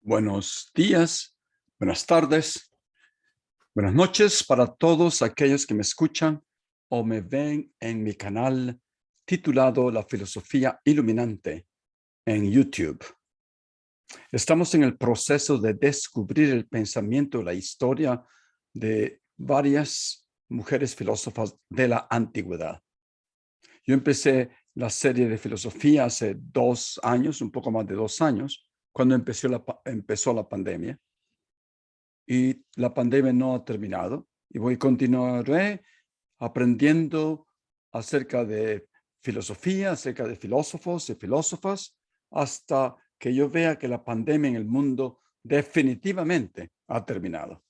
Buenos días, buenas tardes, buenas noches para todos aquellos que me escuchan o me ven en mi canal titulado La Filosofía Iluminante en YouTube. Estamos en el proceso de descubrir el pensamiento y la historia de varias mujeres filósofas de la antigüedad. Yo empecé la serie de filosofía hace 2 años, un poco más de 2 años, cuando empezó la pandemia. Y la pandemia no ha terminado y continuaré aprendiendo acerca de filosofía, acerca de filósofos y filósofas, hasta que yo vea que la pandemia en el mundo definitivamente ha terminado.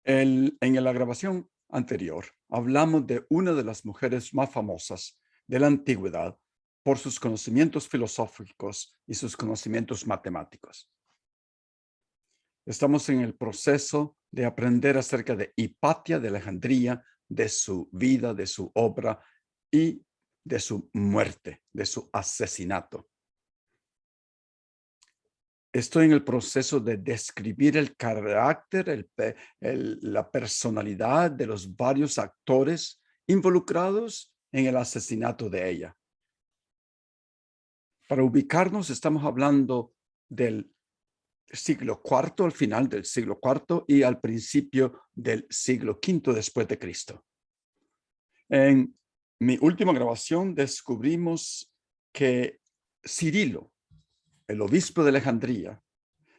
En la grabación anterior hablamos de una de las mujeres más famosas de la antigüedad por sus conocimientos filosóficos y sus conocimientos matemáticos. Estamos en el proceso de aprender acerca de Hipatia de Alejandría, de su vida, de su obra y de su muerte, de su asesinato. Estoy en el proceso de describir el carácter, la personalidad de los varios actores involucrados en el asesinato de ella. Para ubicarnos, estamos hablando del siglo IV, al final del siglo IV y al principio del siglo V después de Cristo. En mi última grabación descubrimos que Cirilo, el obispo de Alejandría,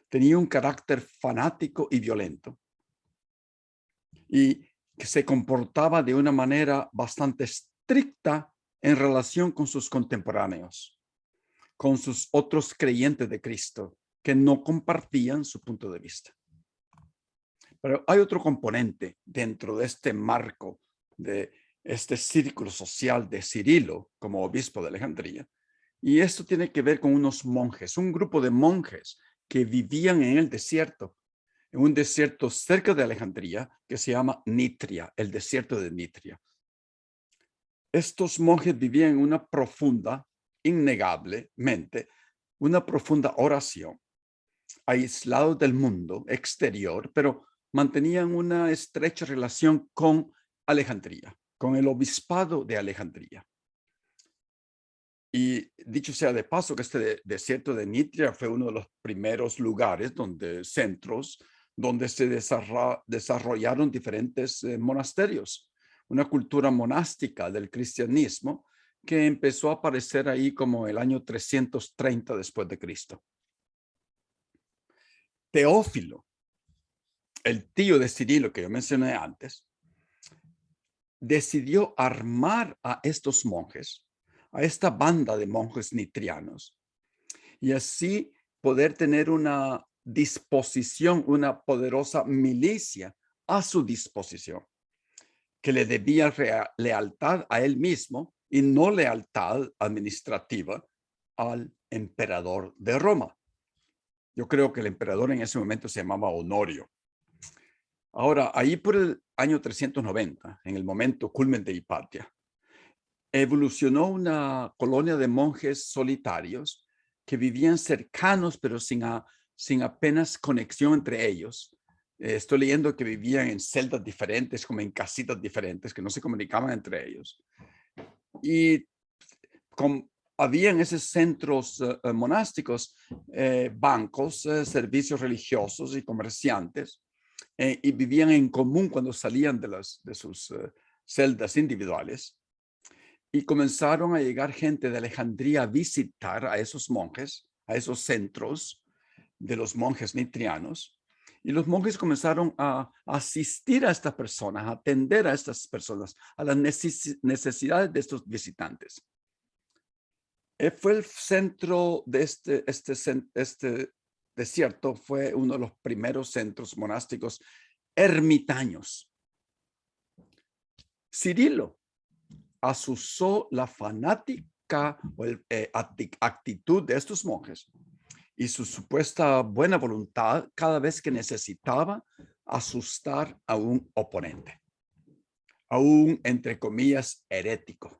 tenía un carácter fanático y violento y que se comportaba de una manera bastante estricta en relación con sus contemporáneos, con sus otros creyentes de Cristo, que no compartían su punto de vista. Pero hay otro componente dentro de este marco, de este círculo social de Cirilo como obispo de Alejandría, y esto tiene que ver con unos monjes, un grupo de monjes que vivían en el desierto, en un desierto cerca de Alejandría que se llama Nitria, el desierto de Nitria. Estos monjes vivían en una profunda, innegablemente, una profunda oración, aislados del mundo exterior, pero mantenían una estrecha relación con Alejandría, con el obispado de Alejandría. Y dicho sea de paso que este desierto de Nitria fue uno de los primeros lugares centros donde se desarrollaron diferentes monasterios, una cultura monástica del cristianismo que empezó a aparecer ahí como el año 330 después de Cristo. Teófilo, el tío de Cirilo que yo mencioné antes, decidió armar a estos monjes, a esta banda de monjes nitrianos, y así poder tener una disposición, una poderosa milicia a su disposición, que le debía lealtad a él mismo y no lealtad administrativa al emperador de Roma. Yo creo que el emperador en ese momento se llamaba Honorio. Ahora, ahí por el año 390, en el momento culmen de Hipatia, evolucionó una colonia de monjes solitarios que vivían cercanos, pero sin apenas conexión entre ellos. Estoy leyendo que vivían en celdas diferentes, como en casitas diferentes, que no se comunicaban entre ellos. Y había en esos centros monásticos bancos, servicios religiosos y comerciantes, y vivían en común cuando salían de sus celdas individuales. Y comenzaron a llegar gente de Alejandría a visitar a esos monjes, a esos centros de los monjes nitrianos. Y los monjes comenzaron a asistir a estas personas, a atender a estas personas, a las necesidades de estos visitantes. Fue el centro de este desierto, fue uno de los primeros centros monásticos ermitaños. Cirilo asusó la fanática actitud de estos monjes y su supuesta buena voluntad cada vez que necesitaba asustar a un oponente, a un, entre comillas, herético.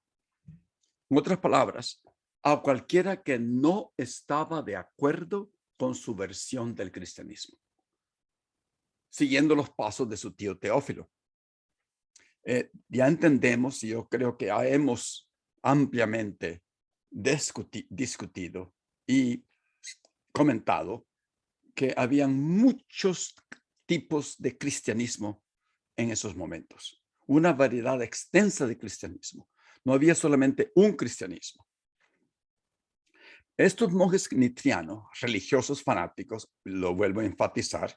En otras palabras, a cualquiera que no estaba de acuerdo con su versión del cristianismo, siguiendo los pasos de su tío Teófilo. Ya entendemos, y yo creo que ya hemos ampliamente discutido y comentado que habían muchos tipos de cristianismo en esos momentos, una variedad extensa de cristianismo. No había solamente un cristianismo. Estos monjes nitrianos, religiosos fanáticos, lo vuelvo a enfatizar,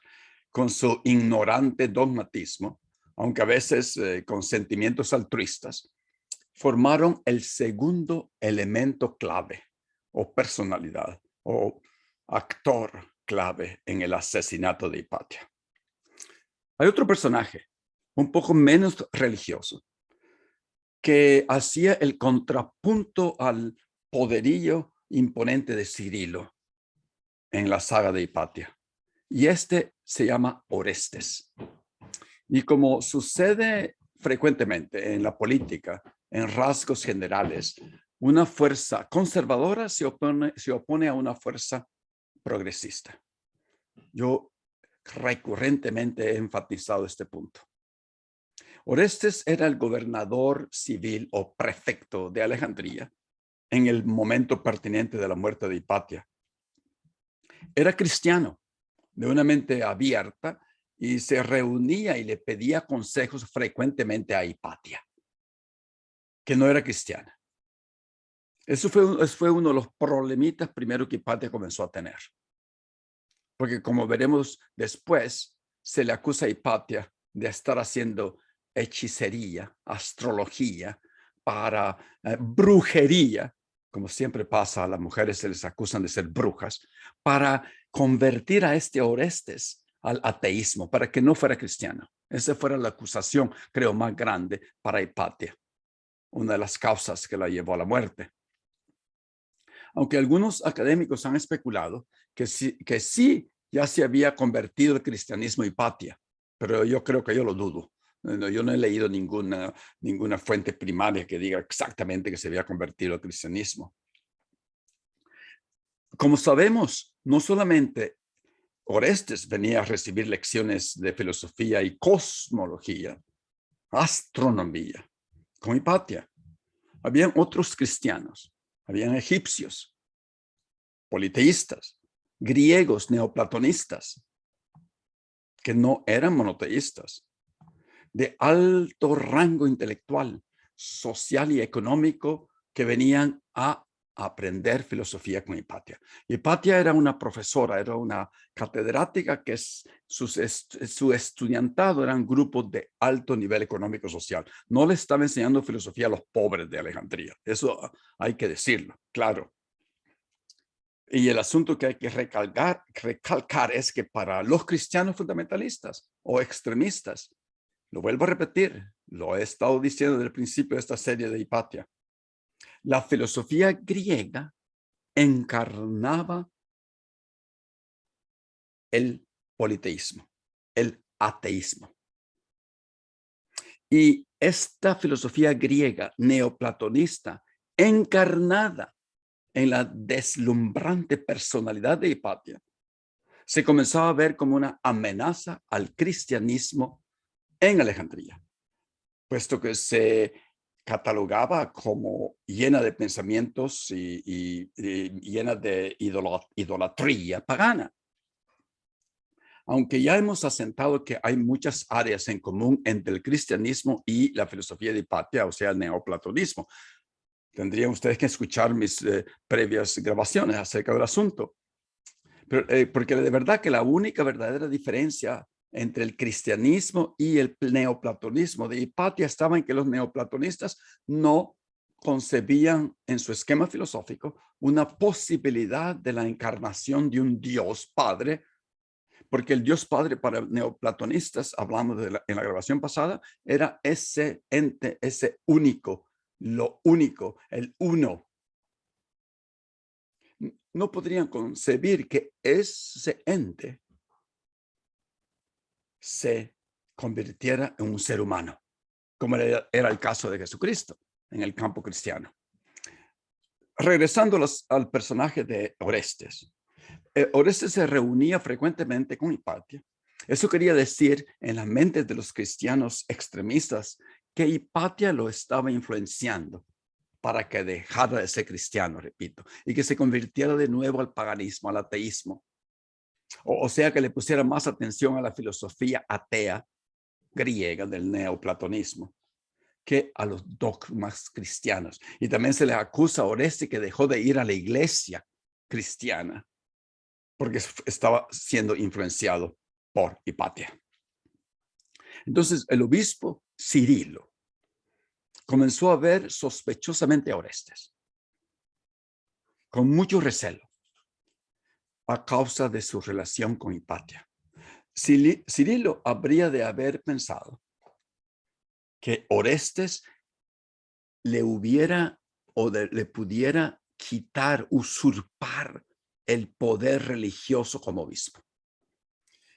con su ignorante dogmatismo, aunque a veces con sentimientos altruistas, formaron el segundo elemento clave o personalidad o actor clave en el asesinato de Hipatia. Hay otro personaje, un poco menos religioso, que hacía el contrapunto al poderío imponente de Cirilo en la saga de Hipatia. Y este se llama Orestes. Y como sucede frecuentemente en la política, en rasgos generales, una fuerza conservadora se opone a una fuerza progresista. Yo recurrentemente he enfatizado este punto. Orestes era el gobernador civil o prefecto de Alejandría en el momento pertinente de la muerte de Hipatia. Era cristiano, de una mente abierta, y se reunía y le pedía consejos frecuentemente a Hipatia, que no era cristiana. Eso fue uno de los problemitas primero que Hipatia comenzó a tener. Porque como veremos después, se le acusa a Hipatia de estar haciendo hechicería, astrología, para brujería, como siempre pasa, a las mujeres se les acusan de ser brujas, para convertir a este Orestes al ateísmo, para que no fuera cristiano. Esa fuera la acusación, creo, más grande para Hipatia, una de las causas que la llevó a la muerte. Aunque algunos académicos han especulado que sí ya se había convertido el cristianismo Hipatia, pero yo creo que yo lo dudo. Yo no he leído ninguna fuente primaria que diga exactamente que se había convertido al cristianismo. Como sabemos, no solamente Orestes venía a recibir lecciones de filosofía y cosmología, astronomía, con Hipatia. Habían otros cristianos, habían egipcios, politeístas, griegos neoplatonistas, que no eran monoteístas, de alto rango intelectual, social y económico, que venían a aprender filosofía con Hipatia. Hipatia era una profesora, era una catedrática que su estudiantado eran grupos de alto nivel económico social. No le estaba enseñando filosofía a los pobres de Alejandría. Eso hay que decirlo, claro. Y el asunto que hay que recalcar es que para los cristianos fundamentalistas o extremistas, lo vuelvo a repetir, lo he estado diciendo desde el principio de esta serie de Hipatia, la filosofía griega encarnaba el politeísmo, el ateísmo. Y esta filosofía griega neoplatonista, encarnada en la deslumbrante personalidad de Hipatia, se comenzaba a ver como una amenaza al cristianismo en Alejandría, puesto que se catalogaba como llena de pensamientos y llena de idolatría pagana. Aunque ya hemos asentado que hay muchas áreas en común entre el cristianismo y la filosofía de Hipatia, o sea, el neoplatonismo, tendrían ustedes que escuchar mis previas grabaciones acerca del asunto. Pero, porque de verdad que la única verdadera diferencia entre el cristianismo y el neoplatonismo de Hipatia estaba en que los neoplatonistas no concebían en su esquema filosófico una posibilidad de la encarnación de un Dios Padre, porque el Dios Padre para neoplatonistas, hablamos en la grabación pasada, era ese ente, ese único, lo único, el uno. No podrían concebir que ese ente se convirtiera en un ser humano, como era el caso de Jesucristo en el campo cristiano. regresando al personaje de Orestes. Orestes se reunía frecuentemente con Hipatia. Eso quería decir en las mentes de los cristianos extremistas que Hipatia lo estaba influenciando para que dejara de ser cristiano, repito, y que se convirtiera de nuevo al paganismo, al ateísmo. O sea, que le pusiera más atención a la filosofía atea griega del neoplatonismo que a los dogmas cristianos. Y también se le acusa a Orestes que dejó de ir a la iglesia cristiana porque estaba siendo influenciado por Hipatia. Entonces, el obispo Cirilo comenzó a ver sospechosamente a Orestes con mucho recelo a causa de su relación con Hipatia. Cirilo habría de haber pensado que Orestes le pudiera quitar, usurpar el poder religioso como obispo.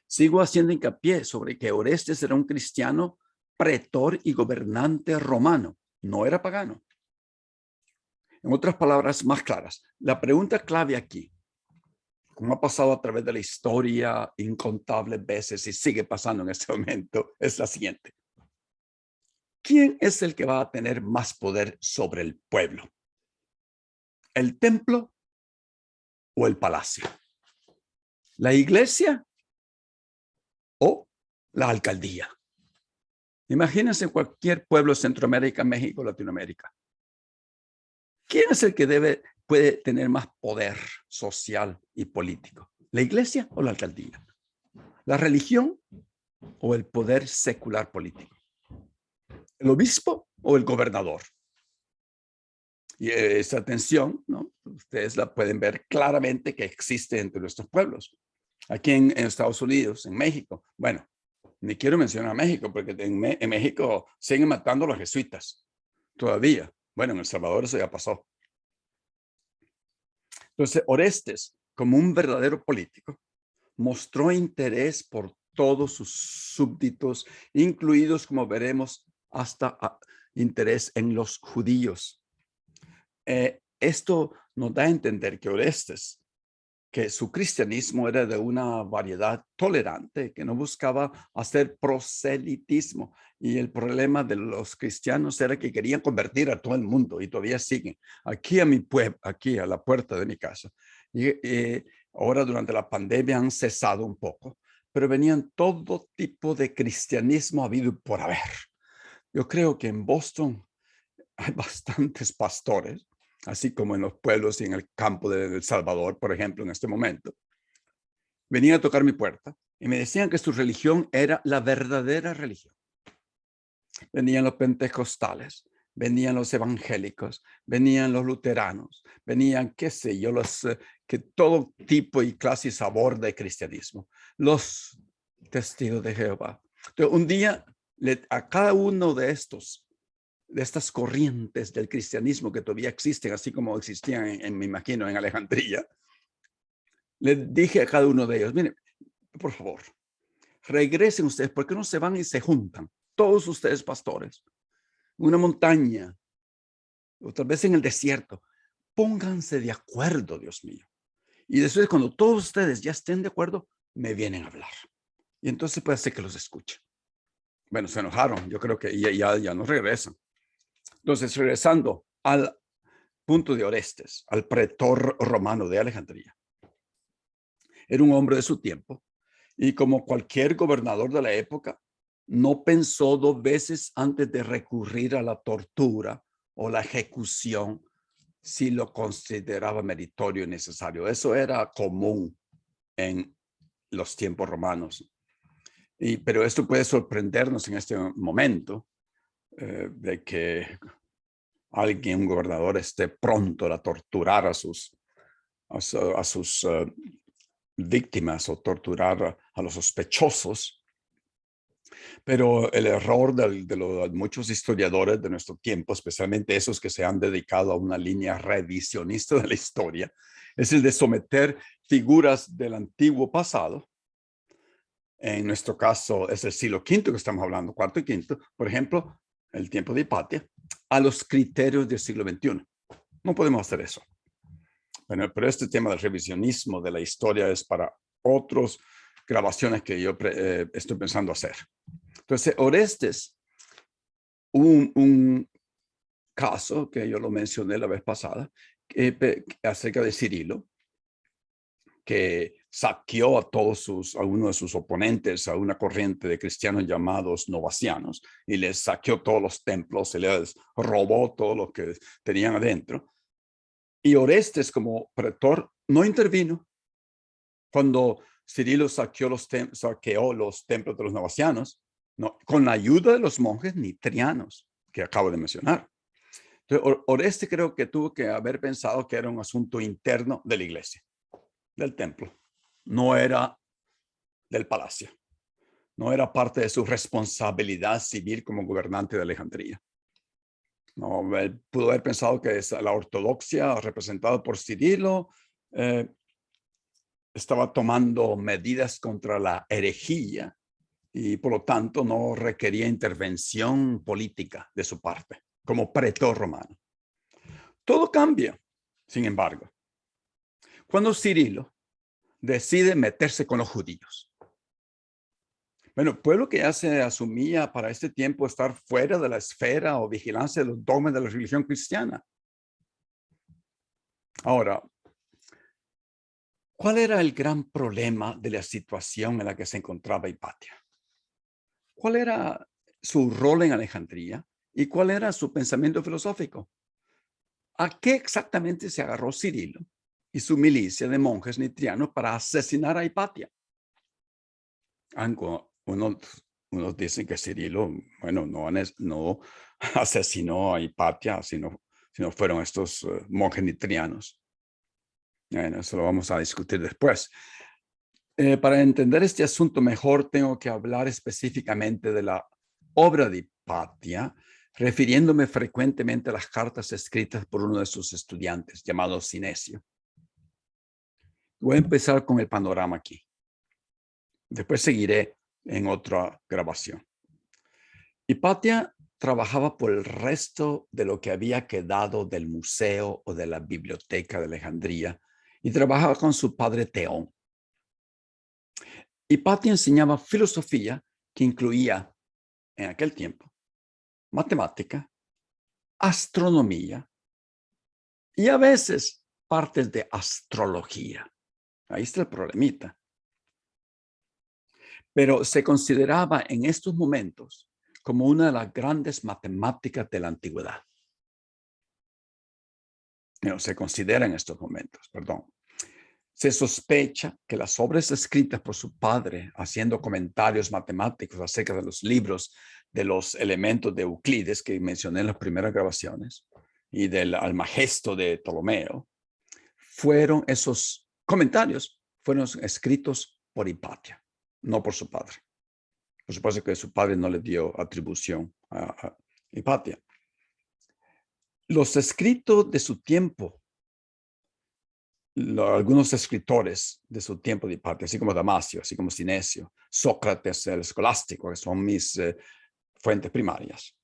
Sigo haciendo hincapié sobre que Orestes era un cristiano pretor y gobernante romano, no era pagano. En otras palabras más claras, la pregunta clave aquí, como ha pasado a través de la historia incontables veces y sigue pasando en este momento, es la siguiente. ¿Quién es el que va a tener más poder sobre el pueblo? ¿El templo o el palacio? ¿La iglesia o la alcaldía? Imagínense cualquier pueblo de Centroamérica, México, Latinoamérica. ¿Quién es el que puede tener más poder social y político? ¿La iglesia o la alcaldía? ¿La religión o el poder secular político? ¿El obispo o el gobernador? Y esa tensión, ¿no? Ustedes la pueden ver claramente que existe entre nuestros pueblos. Aquí en Estados Unidos, en México. Bueno, ni quiero mencionar a México porque en México siguen matando a los jesuitas todavía. Bueno, en El Salvador eso ya pasó. Entonces, Orestes, como un verdadero político, mostró interés por todos sus súbditos, incluidos, como veremos, hasta interés en los judíos. Esto nos da a entender que Orestes, que su cristianismo era de una variedad tolerante, que no buscaba hacer proselitismo. Y el problema de los cristianos era que querían convertir a todo el mundo y todavía siguen. Aquí a mi pueblo, aquí a la puerta de mi casa. Y ahora durante la pandemia han cesado un poco, pero venían todo tipo de cristianismo habido y por haber. Yo creo que en Boston hay bastantes pastores, así como en los pueblos y en el campo de El Salvador, por ejemplo, en este momento. Venían a tocar mi puerta y me decían que su religión era la verdadera religión. Venían los pentecostales, venían los evangélicos, venían los luteranos, venían, qué sé yo, que todo tipo y clase y sabor de cristianismo. Los testigos de Jehová. Entonces, un día, a cada uno de estas corrientes del cristianismo que todavía existen, así como existían, me imagino, en Alejandría, le dije a cada uno de ellos, miren, por favor, regresen ustedes, ¿por qué no se van y se juntan? Todos ustedes pastores, una montaña, o tal vez en el desierto, pónganse de acuerdo, Dios mío. Y después, cuando todos ustedes ya estén de acuerdo, me vienen a hablar. Y entonces puede ser que los escuche. Bueno, se enojaron, yo creo que ya no regresan. Entonces, regresando al punto de Orestes, al pretor romano de Alejandría. Era un hombre de su tiempo y como cualquier gobernador de la época, no pensó dos veces antes de recurrir a la tortura o la ejecución si lo consideraba meritorio y necesario. Eso era común en los tiempos romanos. Pero esto puede sorprendernos en este momento de que un gobernador, esté pronto a torturar a sus víctimas o torturar a los sospechosos. Pero el error de muchos historiadores de nuestro tiempo, especialmente esos que se han dedicado a una línea revisionista de la historia, es el de someter figuras del antiguo pasado. En nuestro caso es el siglo V que estamos hablando, cuarto y quinto, por ejemplo, el tiempo de Hipatia, a los criterios del siglo XXI. No podemos hacer eso. Bueno, pero este tema del revisionismo de la historia es para otras grabaciones que yo estoy pensando hacer. Entonces, Orestes, un caso que yo lo mencioné la vez pasada, acerca de Cirilo, que saqueó a algunos de sus oponentes a una corriente de cristianos llamados novacianos y les saqueó todos los templos, se les robó todo lo que tenían adentro. Y Orestes, como pretor, no intervino cuando Cirilo saqueó los templos de los novacianos, no, con la ayuda de los monjes nitrianos que acabo de mencionar. Entonces, Oreste creo que tuvo que haber pensado que era un asunto interno de la iglesia, del templo. No era del palacio. No era parte de su responsabilidad civil como gobernante de Alejandría. No, pudo haber pensado que la ortodoxia representada por Cirilo estaba tomando medidas contra la herejía y por lo tanto no requería intervención política de su parte como pretor romano. Todo cambia, sin embargo, cuando Cirilo decide meterse con los judíos. Bueno, el pueblo que ya se asumía para este tiempo estar fuera de la esfera o vigilancia de los dogmas de la religión cristiana. Ahora, ¿cuál era el gran problema de la situación en la que se encontraba Hipatia? ¿Cuál era su rol en Alejandría y cuál era su pensamiento filosófico? ¿A qué exactamente se agarró Cirilo y su milicia de monjes nitrianos para asesinar a Hipatia? Unos dicen que Cirilo, bueno, no asesinó a Hipatia, sino fueron estos monjes nitrianos. Bueno, eso lo vamos a discutir después. Para entender este asunto mejor, tengo que hablar específicamente de la obra de Hipatia, refiriéndome frecuentemente a las cartas escritas por uno de sus estudiantes, llamado Sinesio. Voy a empezar con el panorama aquí. Después seguiré en otra grabación. Hipatia trabajaba por el resto de lo que había quedado del museo o de la biblioteca de Alejandría y trabajaba con su padre Teón. Hipatia enseñaba filosofía que incluía, en aquel tiempo, matemática, astronomía y a veces partes de astrología. Ahí está el problemita. Pero se consideraba en estos momentos como una de las grandes matemáticas de la antigüedad. No, se considera en estos momentos, perdón. Se sospecha que las obras escritas por su padre, haciendo comentarios matemáticos acerca de los libros de los elementos de Euclides que mencioné en las primeras grabaciones y del Almagesto de Ptolomeo, esos comentarios fueron escritos por Hipatia, no por su padre. Por supuesto que su padre no le dio atribución a Hipatia. Los escritos de su tiempo, algunos escritores de su tiempo de Hipatia, así como Damasio, así como Sinesio, Sócrates, el escolástico, que son mis fuentes primarias,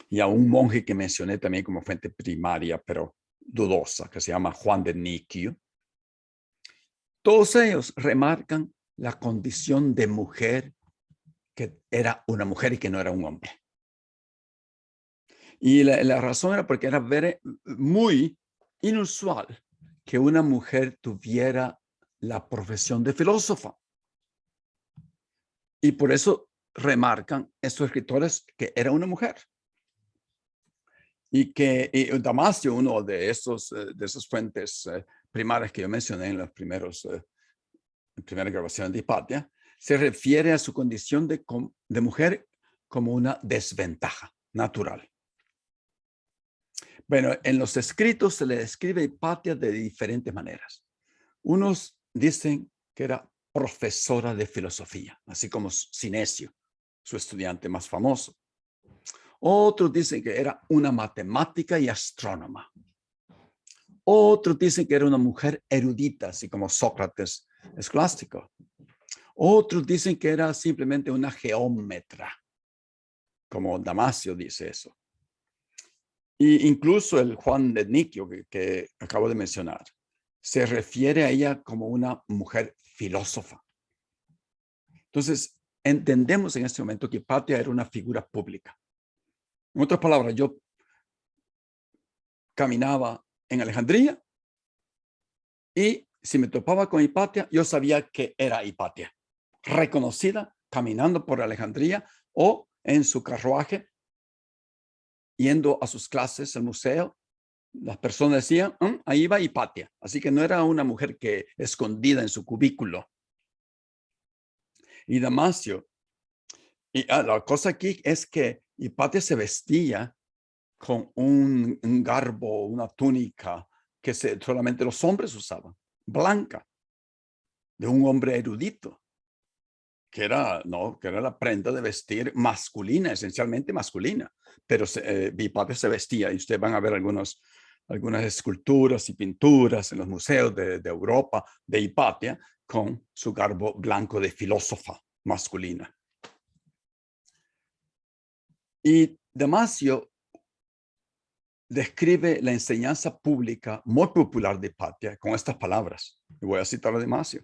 y a un monje que mencioné también como fuente primaria, pero dudosa, que se llama Juan de Niquio. Todos ellos remarcan la condición de mujer, que era una mujer y que no era un hombre. Y la razón era porque era muy inusual que una mujer tuviera la profesión de filósofa. Y por eso remarcan estos escritores que era una mujer. Y Damasio, uno de esas fuentes primarias que yo mencioné en las primeras grabaciones de Hipatia, se refiere a su condición de mujer como una desventaja natural. Bueno, en los escritos se le describe a Hipatia de diferentes maneras. Unos dicen que era profesora de filosofía, así como Sinesio, su estudiante más famoso. Otros dicen que era una matemática y astrónoma. Otros dicen que era una mujer erudita, así como Sócrates escolástico. Otros dicen que era simplemente una geómetra, como Damasio dice eso. E incluso el Juan de Niquio que acabo de mencionar, se refiere a ella como una mujer filósofa. Entonces, entendemos en este momento que Hipatia era una figura pública. En otras palabras, yo caminaba en Alejandría y si me topaba con Hipatia, yo sabía que era Hipatia, reconocida caminando por Alejandría o en su carruaje, yendo a sus clases al museo. Las personas decían, ahí va Hipatia. Así que no era una mujer que escondida en su cubículo. Y Damasio, la cosa aquí es que Hipatia se vestía con un garbo, una túnica que solamente los hombres usaban, blanca, de un hombre erudito, que era la prenda de vestir masculina, esencialmente masculina. Pero Hipatia se vestía, y ustedes van a ver algunas esculturas y pinturas en los museos de Europa de Hipatia con su garbo blanco de filósofa masculina. Y Damasio describe la enseñanza pública muy popular de Hipatia con estas palabras. Y voy a citar a Damasio.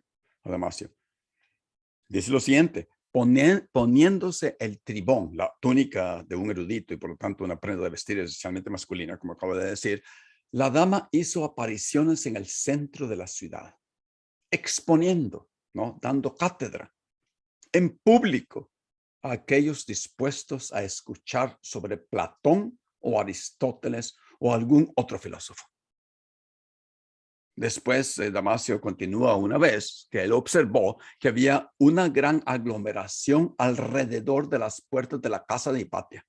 Dice lo siguiente: poniéndose el tribón, la túnica de un erudito y por lo tanto una prenda de vestir esencialmente masculina, como acabo de decir, la dama hizo apariciones en el centro de la ciudad, exponiendo, dando cátedra en público a aquellos dispuestos a escuchar sobre Platón o Aristóteles o algún otro filósofo. Después, Damasio continúa una vez que él observó que había una gran aglomeración alrededor de las puertas de la casa de Hipatia.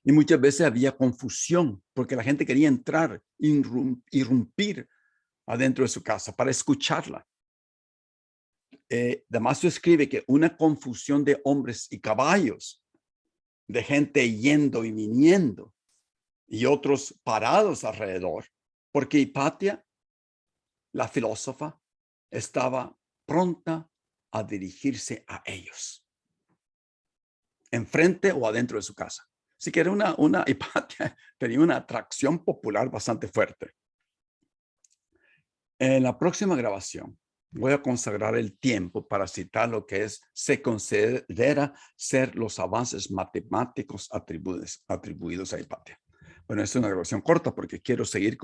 Y muchas veces había confusión porque la gente quería entrar, irrumpir adentro de su casa para escucharla. Damasio escribe que una confusión de hombres y caballos, de gente yendo y viniendo, y otros parados alrededor, porque Hipatia, la filósofa, estaba pronta a dirigirse a ellos, enfrente o adentro de su casa. Así que era una Hipatia, tenía una atracción popular bastante fuerte. En la próxima grabación voy a consagrar el tiempo para citar lo que se considera ser los avances matemáticos atribuidos a Hipatia. Bueno, es una grabación corta porque quiero seguir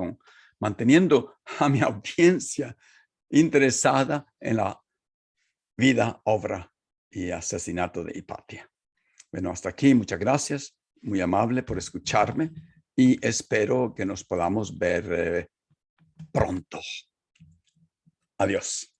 manteniendo a mi audiencia interesada en la vida, obra y asesinato de Hipatia. Bueno, hasta aquí. Muchas gracias. Muy amable por escucharme y espero que nos podamos ver pronto. Adiós.